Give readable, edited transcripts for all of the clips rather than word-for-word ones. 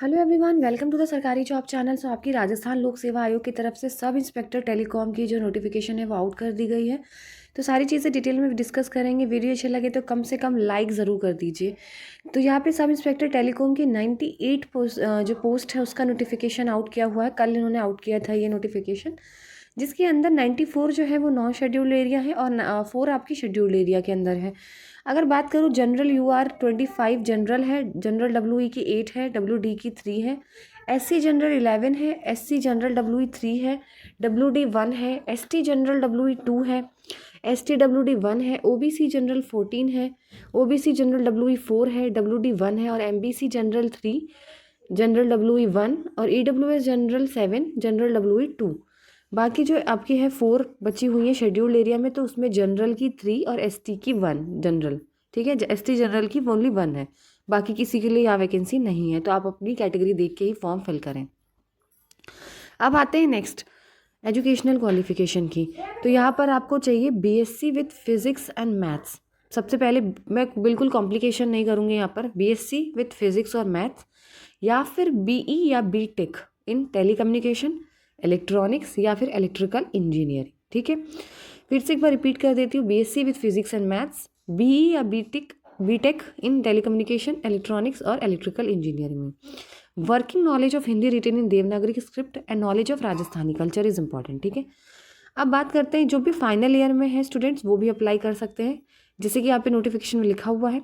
Hello everyone, welcome to the सरकारी job channel. So आपकी राजस्थान लोक सेवा आयोग की तरफ से सब इंस्पेक्टर टेलीकॉम की जो नोटिफिकेशन है वो आउट कर दी गई है। तो सारी चीज़ें डिटेल में डिस्कस करेंगे। वीडियो अच्छे लगे तो कम से कम लाइक ज़रूर कर दीजिए। तो यहाँ पे सब इंस्पेक्टर टेलीकॉम की 98 जो पोस्ट है उसका नोटिफिकेशन आउट किया हुआ है। कल इन्होंने आउट किया था ये नोटिफिकेशन, जिसके अंदर 94 जो है वो नॉन शेड्यूल्ड एरिया है और 4 आपकी शेड्यूल्ड एरिया के अंदर है। अगर बात करूँ जनरल UR 25 जनरल है, जनरल WE की 8 है, WD की 3 है, SC जनरल 11 है, SC जनरल WE 3 है, WD 1 है, ST जनरल WE 2 है, ST WD 1 है, OBC जनरल 14 है, OBC जनरल WE 4 है, WD 1 है और MBC जनरल 3, जनरल WE 1 और EWS जनरल 7, जनरल WE 2। बाकी जो आपकी है 4 बची हुई है शेड्यूल्ड एरिया में, तो उसमें जनरल की 3 और ST की 1 जनरल, ठीक है। ST जनरल की ओनली 1 है, बाकी किसी के लिए यहाँ वैकेंसी नहीं है। तो आप अपनी कैटेगरी देख के ही फॉर्म फिल करें। अब आते हैं नेक्स्ट एजुकेशनल क्वालिफिकेशन की। तो यहाँ पर आपको चाहिए BSc with physics and maths. सबसे पहले मैं बिल्कुल कॉम्प्लिकेशन नहीं करूँगी यहाँ पर, BSc विथ फिजिक्स और मैथ्स, या फिर BE या BTech इन टेलीकम्युनिकेशन, इलेक्ट्रॉनिक्स या फिर इलेक्ट्रिकल इंजीनियरिंग, ठीक है। फिर से एक बार रिपीट कर देती हूँ, BSc with physics and maths, BE या BTech इन टेलीकम्युनिकेशन, इलेक्ट्रॉनिक्स और इलेक्ट्रिकल इंजीनियरिंग में। Working knowledge of Hindi written in Devanagari script and knowledge of Rajasthani culture is important, ठीक है। अब बात करते हैं जो भी फाइनल ईयर में है स्टूडेंट्स, वो भी अप्लाई कर सकते हैं। जैसे कि यहाँ पे नोटिफिकेशन में लिखा हुआ है,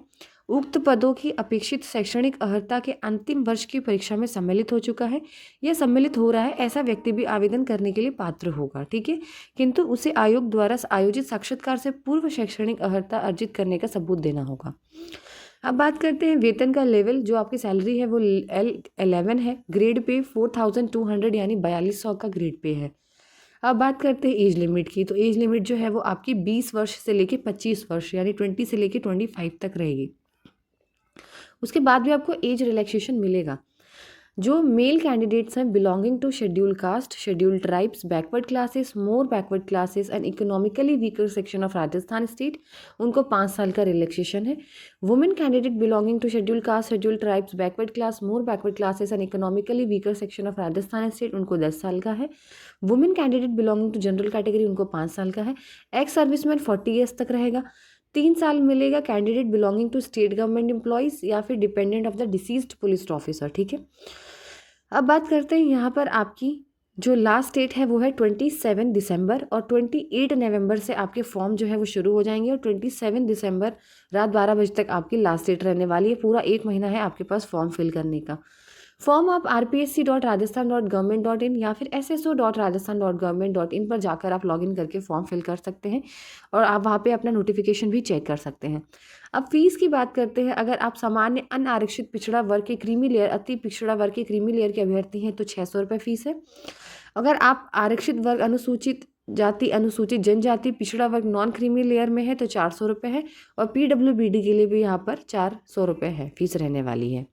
उक्त पदों की अपेक्षित शैक्षणिक अर्हता के अंतिम वर्ष की परीक्षा में सम्मिलित हो चुका है या सम्मिलित हो रहा है ऐसा व्यक्ति भी आवेदन करने के लिए पात्र होगा, ठीक है। किंतु उसे आयोग द्वारा आयोजित साक्षात्कार से पूर्व शैक्षणिक अर्हता अर्जित करने का सबूत देना होगा। अब बात करते हैं वेतन का लेवल। जो आपकी सैलरी है वो L11 है, ग्रेड पे 4200 यानी 4200 का ग्रेड पे है। अब बात करते हैं एज लिमिट की। तो एज लिमिट जो है वो आपकी 20 वर्ष से लेके 25 वर्ष यानी 20 से लेके 25 तक रहेगी। उसके बाद भी आपको एज रिलैक्सेशन मिलेगा। जो मेल कैंडिडेट्स हैं belonging to schedule caste, schedule tribes, backward classes, more backward classes and economically weaker section of Rajasthan state, उनको 5 साल का रिलैक्सेशन है। Women candidate belonging to schedule caste, schedule tribes, backward class, more backward classes and economically weaker section of Rajasthan state, उनको 10 साल का है। Women candidate belonging to general category, उनको 5 साल का है। एक्स सर्विसमैन 40 ईयर्स तक रहेगा। 3 साल मिलेगा candidate belonging to state government employees या फिर dependent of the deceased police officer, ठीक है। अब बात करते हैं यहाँ पर आपकी जो लास्ट डेट है वो है 27 दिसंबर और 28 नवंबर से आपके फॉर्म जो है वो शुरू हो जाएंगे और 27 दिसंबर रात 12 बजे तक आपकी लास्ट डेट रहने वाली है। पूरा 1 महीना है आपके पास फॉर्म फिल करने का। फॉर्म आप rpsc.rajasthan.government.in या फिर sso.rajasthan.government.in पर जाकर आप लॉगिन करके फॉर्म फिल कर सकते हैं और आप वहाँ पे अपना नोटिफिकेशन भी चेक कर सकते हैं। अब फीस की बात करते हैं। अगर आप सामान्य अनारक्षित पिछड़ा वर्ग के क्रीमी लेयर, अति पिछड़ा वर्ग के क्रीमी लेयर के अभ्यर्थी हैं तो 600 रुपये फीस है। अगर आप आरक्षित वर्ग, अनुसूचित जाति, अनुसूचित जनजाति, पिछड़ा वर्ग नॉन क्रीमी लेयर में है तो 400 रुपये है और PWBD के लिए भी यहाँ पर 400 रुपये है फीस रहने वाली है।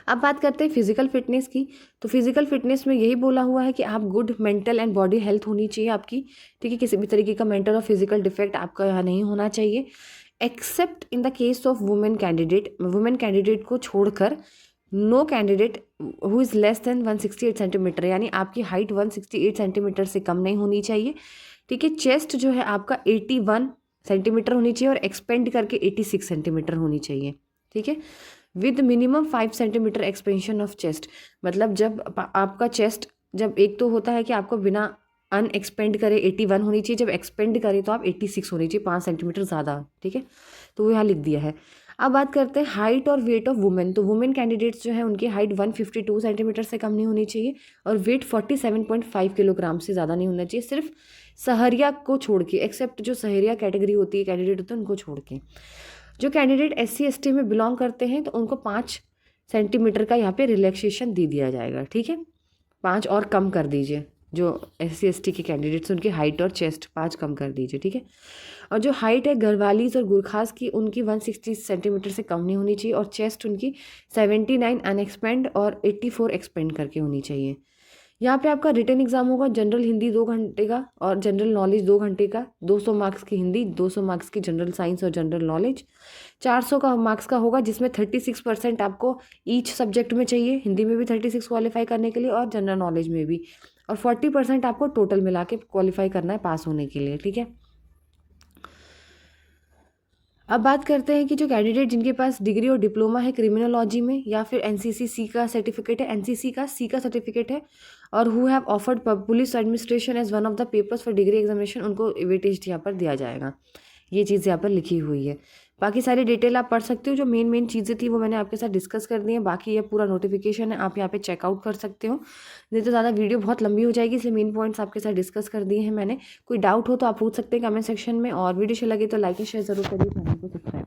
अब बात करते हैं फिजिकल फिटनेस की। तो फिजिकल फिटनेस में यही बोला हुआ है कि आप good mental and body health होनी चाहिए आपकी, ठीक है। किसी भी तरीके का मेंटल और फिजिकल डिफेक्ट आपका यहाँ नहीं होना चाहिए, except in the case of women candidate. Women candidate को छोड़कर no candidate who is less than 168 centimetre, यानी आपकी हाइट 168 सेंटीमीटर से कम नहीं होनी चाहिए, ठीक है। चेस्ट जो है आपका 81 सेंटीमीटर होनी चाहिए और एक्सपेंड करके 86 सेंटीमीटर होनी चाहिए, ठीक है। With minimum 5 centimetre expansion of chest, मतलब जब आपका चेस्ट, जब एक तो होता है कि आपको बिना अनएक्सपेंड करे 81 होनी चाहिए, जब एक्सपेंड करे तो आप 86 होनी चाहिए, 5 सेंटीमीटर ज़्यादा, ठीक है। तो वो यहाँ लिख दिया है। अब बात करते हैं हाइट और वेट ऑफ वुमेन। तो वुमेन कैंडिडेट्स जो है उनकी हाइट 152 सेंटीमीटर से कम नहीं होनी चाहिए और वेट 47.5 किलोग्राम से ज़्यादा नहीं होना चाहिए, सिर्फ सहरिया को छोड़ के, एक्सेप्ट जो सहरिया कैटेगरी होती है, कैंडिडेट होते हैं उनको छोड़ के। जो कैंडिडेट SC ST में बिलोंग करते हैं तो उनको 5 सेंटीमीटर का यहाँ पे रिलैक्सेशन दे दिया जाएगा, ठीक है। 5 और कम कर दीजिए। जो SC ST के कैंडिडेट्स उनकी हाइट और चेस्ट 5 कम कर दीजिए, ठीक है। और जो हाइट है गढ़वालीज और गुरखास की, उनकी 160 सेंटीमीटर से कम नहीं होनी चाहिए और चेस्ट उनकी 79 अनएक्सपेंड और 84 एक्सपेंड करके होनी चाहिए। यहाँ पे आपका रिटन एग्जाम होगा, जनरल हिंदी 2 घंटे का और जनरल नॉलेज 2 घंटे का, 200 मार्क्स की हिंदी, 200 मार्क्स की जनरल साइंस और जनरल नॉलेज, 400 का मार्क्स का होगा, जिसमें 36% आपको ईच सब्जेक्ट में चाहिए, हिंदी में भी 36 क्वालिफाई करने के लिए और जनरल नॉलेज में भी, और 40% आपको टोटल मिला के क्वालिफाई करना है पास होने के लिए, ठीक है। अब बात करते हैं कि जो कैंडिडेट जिनके पास डिग्री और डिप्लोमा है क्रिमिनोलॉजी में, या फिर एनसीसी सी का सर्टिफिकेट है, एनसीसी का सी का सर्टिफिकेट है, और who have offered police administration as one of the papers for degree examination, उनको वेटेज यहाँ पर दिया जाएगा। ये चीज़ यहाँ पर लिखी हुई है। बाकी सारी डिटेल आप पढ़ सकते हो, जो मेन मेन चीज़ें थी वो मैंने आपके साथ डिस्कस कर दी हैं। बाकी ये पूरा नोटिफिकेशन है, आप यहाँ पे चेकआउट कर सकते हो, नहीं तो ज़्यादा वीडियो बहुत लंबी हो जाएगी, इसलिए मेन पॉइंट्स आपके साथ डिस्कस कर दिए हैं मैंने। कोई डाउट हो तो आप पूछ सकते हैं कमेंट सेक्शन में, और वीडियो अच्छी लगे तो लाइक एंड शेयर जरूर करिए, चैनल को सब्सक्राइब